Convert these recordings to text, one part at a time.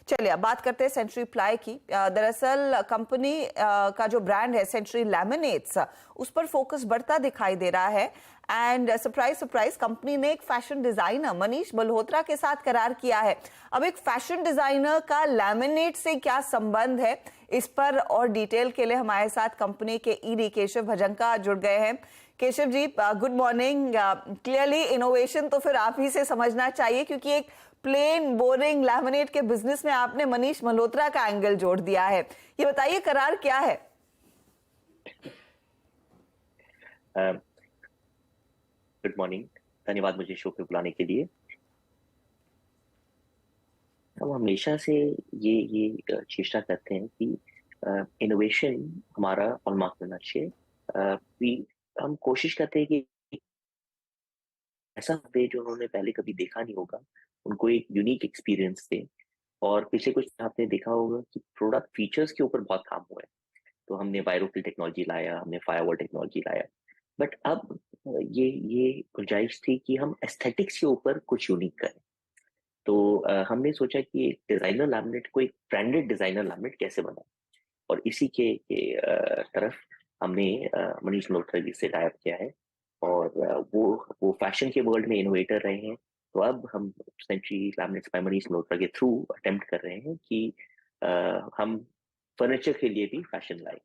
चलिए अब बात करते हैं सेंचुरी प्लाई की। दरअसल कंपनी का जो ब्रांड है सेंचुरी लैमिनेट्स, उस पर फोकस बढ़ता दिखाई दे रहा है। एंड सरप्राइज सरप्राइज, कंपनी ने एक फैशन डिजाइनर मनीष मल्होत्रा के साथ करार किया है। अब एक फैशन डिजाइनर का लैमिनेट से क्या संबंध है, इस पर और डिटेल के लिए हमारे साथ कंपनी के ईडी केशव भजंका जुड़ गए हैं। Keshav ji, good morning. Clearly innovation तो फिर आप ही से समझना चाहिए, क्योंकि एक प्लेन बोरिंग लैमिनेट के बिजनेस में आपने मनीष मल्होत्रा का एंगल जोड़ दिया है। ये बताइए करार क्या है? गुड मॉर्निंग, धन्यवाद मुझे शो पे बुलाने के लिए। हम हमेशा से ये चेष्टा करते हैं कि इनोवेशन हमारा हॉलमार्क होना चाहिए। हम कोशिश करते हैं कि ऐसा दे जो उन्होंने पहले कभी देखा नहीं होगा, उनको एक यूनिक एक्सपीरियंस दे। और पिछले कुछ आपने देखा होगा कि प्रोडक्ट फीचर्स के ऊपर बहुत काम हुआ है। तो हमने वायरोफिल टेक्नोलॉजी लाया, हमने फायरवॉल टेक्नोलॉजी लाया। बट अब ये गुंजाइश थी कि हम एस्थेटिक्स के ऊपर कुछ यूनिक करें। तो हमने सोचा कि एक डिजाइनर लैमिनेट को एक ब्रांडेड डिजाइनर लैमिनेट कैसे बनाए, और इसी के तरफ हमने मनीष मल्होत्रा जी से टाइप किया है। और वो फैशन के वर्ल्ड में इनोवेटर रहे हैं। तो अब हम Century Laminates by Manish Malhotra के थ्रू अटेम्प्ट कर रहे हैं कि हम फर्नीचर के लिए भी फैशन लाए।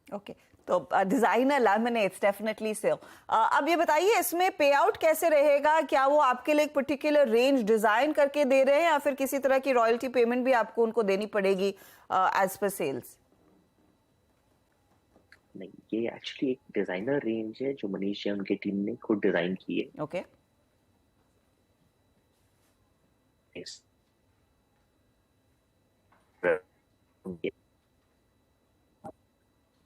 ओके, तो डिजाइनर लैमिनेट्स डेफिनेटली से। अब ये बताइए, इसमें पे आउट कैसे रहेगा? क्या वो आपके लिए एक पर्टिकुलर रेंज डिजाइन करके दे रहे हैं, या फिर किसी तरह की रॉयल्टी पेमेंट भी आपको उनको देनी पड़ेगी एज पर सेल्स? नहीं, ये एक्चुअली एक डिजाइनर रेंज है जो मनीष जी उनके टीम ने खुद डिजाइन की है। ओके।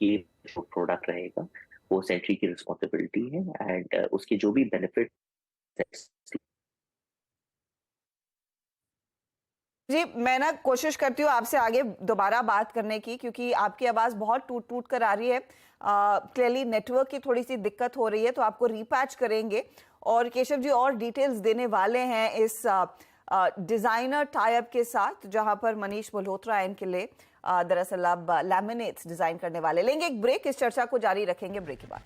ये जो प्रोडक्ट रहेगा वो सेंचुरी की रिस्पॉन्सिबिलिटी है, एंड उसके जो भी बेनिफिट। जी, मैं ना कोशिश करती हूँ आपसे आगे दोबारा बात करने की, क्योंकि आपकी आवाज़ बहुत टूट टूट कर आ रही है। क्लियरली नेटवर्क की थोड़ी सी दिक्कत हो रही है, तो आपको रीपैच करेंगे। और केशव जी और डिटेल्स देने वाले हैं इस डिज़ाइनर टाइप के साथ, जहां पर मनीष मल्होत्रा इनके लिए दरअसल अब लैमिनेट्स डिज़ाइन करने वाले। लेंगे एक ब्रेक, इस चर्चा को जारी रखेंगे ब्रेक के बाद।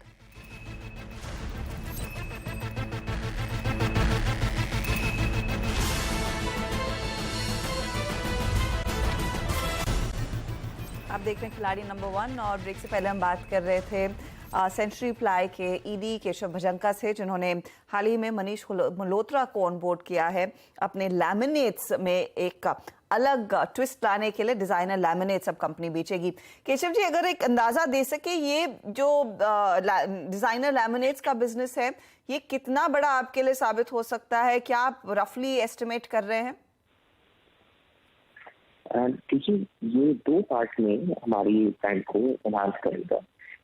आप देख रहे हैं खिलाड़ी नंबर 1, और ब्रेक से पहले हम बात कर रहे थे सेंचुरी प्लाई के ईडी केशव भजंका से, जिन्होंने हाल ही में मनीष मल्होत्रा को ऑन बोर्ड किया है अपने लैमिनेट्स में एक अलग ट्विस्ट लाने के लिए। डिजाइनर लैमिनेट्स अब कंपनी बेचेगी। केशव जी, अगर एक अंदाजा दे सके, ये जो डिजाइनर लैमिनेट्स का बिजनेस है, ये कितना बड़ा आपके लिए साबित हो सकता है? क्या आप रफली एस्टिमेट कर रहे हैं? देखिए, ये दो पार्ट में हमारी ब्रांड को एनहांस करेगा।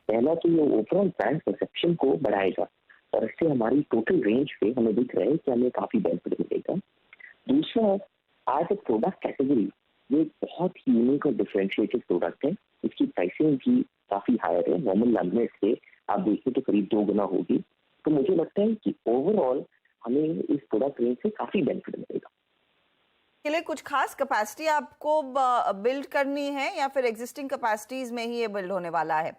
पहला तो ये ओवरऑल ब्रांड परसेप्शन को बढ़ाएगा, और इससे हमारी टोटल रेंज पे हमें दिख रहा है कि हमें काफी बेनिफिट मिलेगा। दूसरा, एज ए प्रोडक्ट कैटेगरी ये बहुत ही यूनिक और डिफरेंशिएटेड प्रोडक्ट है। इसकी प्राइसिंग भी काफी हायर है, नॉर्मल लैमिनेट से आप देखिए तो करीब 2 गुना होगी। तो मुझे लगता है कि ओवरऑल हमें इस प्रोडक्ट रेंज से काफी बेनिफिट मिलेगा। के लिए कुछ खास कैपेसिटी आपको बिल्ड करनी है, या फिर एग्जिस्टिंग कैपेसिटीज में ही ये बिल्ड होने वाला है?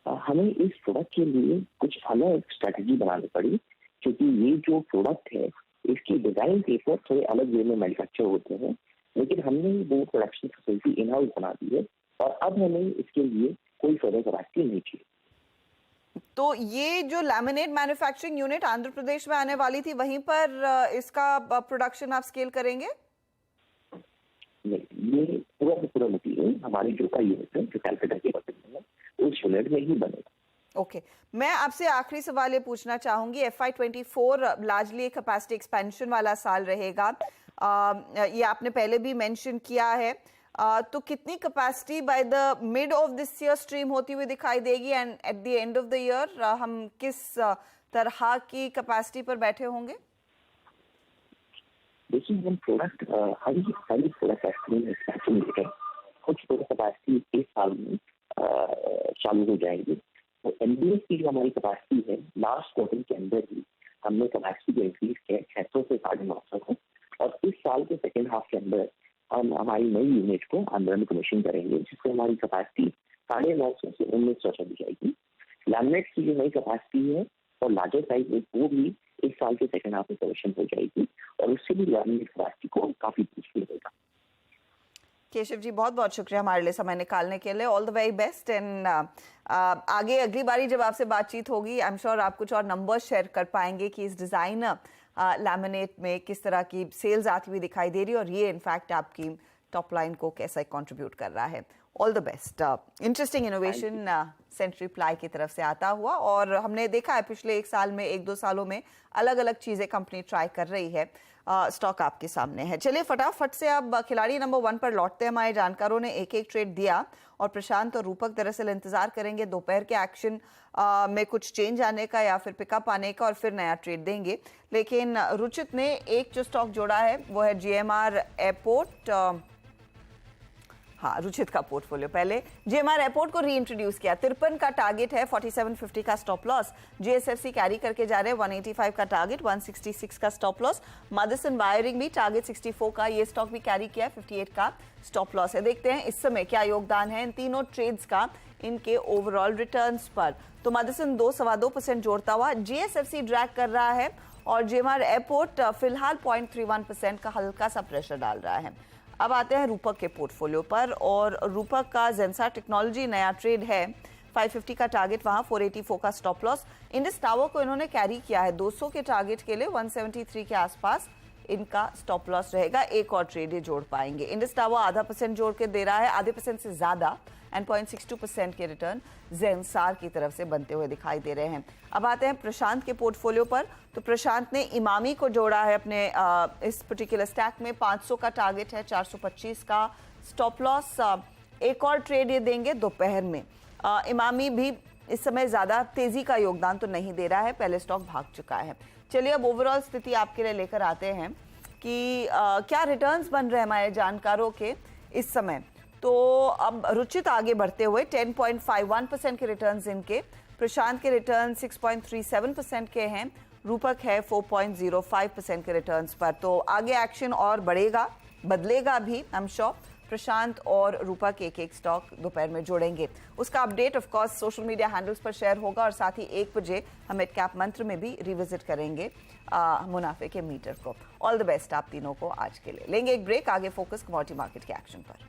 हमें इस प्रोडक्ट के लिए कुछ अलग स्ट्रेटजी बनानी पड़ी, क्योंकि ये जो प्रोडक्ट है इसकी डिजाइन पेपर थोड़े अलग वे में मैन्युफैक्चर होते हैं, लेकिन हमने वो प्रोडक्शन फैसिलिटी इन हाउस बना दी है, और अब हमें इसके लिए कोई फर्दर कैपेसिटी नहीं चाहिए। तो ये जो laminate manufacturing unit Andhra Pradesh में आने वाली थी, वहीं पर इसका प्रोडक्शन आप स्केल करेंगे? नहीं, ये पूरा मटीरियल हमारी जो का यूनिट है, जो कैलकाटा के बगल में है, उस यूनिट में ही बनेगा। ओके, मैं आपसे आखिरी सवाल ये पूछना चाहूंगी। FY24 लार्जली एक कैपेसिटी एक्सपेंशन वाला साल रहेगा, ये आपने पहले भी मेंशन किया है। तो कितनी capacity by the mid of this year stream होती हुई दिखाई देगी, and at the end of the year हम किस तरह की कैपेसिटी पर बैठे होंगे? देखिए, हम प्रोडक्ट हरी प्रोडक्ट एक्सपेंशन लेकर कुछ प्रोडक्ट कैपेसिटी इस साल में चालू हो जाएंगे। तो एमबीएस की जो हमारी कैपेसिटी है, लास्ट क्वार्टर के अंदर ही हमने कैपेसिटी को इंक्रीज किया 600 से 950 को, और इस साल के सेकेंड हाफ के अंदर हम हमारी नई यूनिट को आंध्र में कमीशन करेंगे, जिससे हमारी कैपेसिटी 950 से 1900 चली जाएगी। लैमिनेट्स की जो नई कैपेसिटी है और लार्जर साइज में, वो भी इस साल के सेकेंड हाफ में कमीशन हो जाएगी और उससे भी लैमिनेट कैपेसिटी को काफी बूस्ट मिलेगा। केशव जी, बहुत बहुत शुक्रिया हमारे लिए समय निकालने के लिए। All the very best. And आगे अगली बारी जब आपसे बातचीत होगी, आई एम श्योर आप कुछ और नंबर्स शेयर कर पाएंगे कि इस डिज़ाइन लैमिनेट में किस तरह की सेल्स आती हुई दिखाई दे रही है और ये इनफैक्ट आपकी टॉप लाइन को कैसा कंट्रीब्यूट कर रहा है। All the best. Interesting innovation Century Ply की तरफ से आता हुआ, और हमने देखा है पिछले एक साल में, एक दो सालों में अलग अलग चीज़ें कंपनी ट्राई कर रही है। स्टॉक आपके सामने है। चलिए फटाफट से अब खिलाड़ी नंबर 1 पर लौटते हैं। हमारे जानकारों ने एक एक ट्रेड दिया और प्रशांत और रूपक दरअसल इंतजार करेंगे दोपहर के एक्शन में कुछ चेंज आने का या फिर पिकअप आने का और फिर नया ट्रेड देंगे। लेकिन रुचित ने एक जो स्टॉक जोड़ा है वो है GMR एयरपोर्ट। हाँ, रुचित का पोर्टफोलियो पहले GMR एयरपोर्ट को रीइंट्रोड्यूस किया। 53 का टारगेट है, 4750 का स्टॉप लॉस। GSFC कैरी करके जा रहे हैं, 185 का टारगेट, 166 का स्टॉप लॉस। मदरसन वायरिंग भी टारगेट 64 का, ये स्टॉक भी कैरी किया है, 58 का स्टॉप लॉस है। देखते हैं इस समय क्या योगदान है इन तीनों ट्रेड्स का इनके ओवरऑल रिटर्न्स पर। तो मदरसन 2.25% जोड़ता हुआ, GSFC ड्रैग कर रहा है और GMR एयरपोर्ट फिलहाल 0.31% का हल्का सा प्रेशर डाल रहा है। अब आते हैं रूपक के पोर्टफोलियो पर, और रूपक का जेंसार टेक्नोलॉजी नया ट्रेड है, 550 का टारगेट, वहां 484 का स्टॉप लॉस। इंडस टावर को इन्होंने कैरी किया है 200 के टारगेट के लिए, 173 के आसपास इनका स्टॉप लॉस रहेगा। एक और ट्रेड ये जोड़ पाएंगे। इंडस टावर आधा % जोड़ के दे रहा है, आधे % से ज्यादा, एंड 0.62% के रिटर्न जेंसार की तरफ से बनते हुए दिखाई दे रहे हैं। अब आते हैं प्रशांत के पोर्टफोलियो पर। तो प्रशांत ने इमामी को जोड़ा है अपने इस पर्टिकुलर स्टैक में, 500 का टारगेट है, 425 का स्टॉप लॉस। एक और ट्रेड ये देंगे दोपहर में। इमामी भी इस समय ज्यादा तेजी का योगदान तो नहीं दे रहा है, पहले स्टॉक भाग चुका है। चलिए अब ओवरऑल स्थिति आपके लिए लेकर आते हैं कि क्या रिटर्न्स बन रहे हैं हमारे जानकारों के इस समय। तो अब रुचित आगे बढ़ते हुए 10.51% के रिटर्न्स इनके, प्रशांत के रिटर्न 6.37% के हैं, रूपक है 4.05% के रिटर्न्स पर। तो आगे एक्शन और बढ़ेगा, बदलेगा भी, आई एम श्योर। प्रशांत और रूपक एक एक स्टॉक दोपहर में जोड़ेंगे। उसका update of course social media handles पर शेयर होगा और साथ ही 1 बजे हम मिड कैप मंत्र में भी रिविजिट करेंगे मुनाफे के मीटर को। ऑल द बेस्ट आप तीनों को आज के लिए। लेंगे एक ब्रेक, आगे फोकस कमोडिटी मार्केट के एक्शन पर।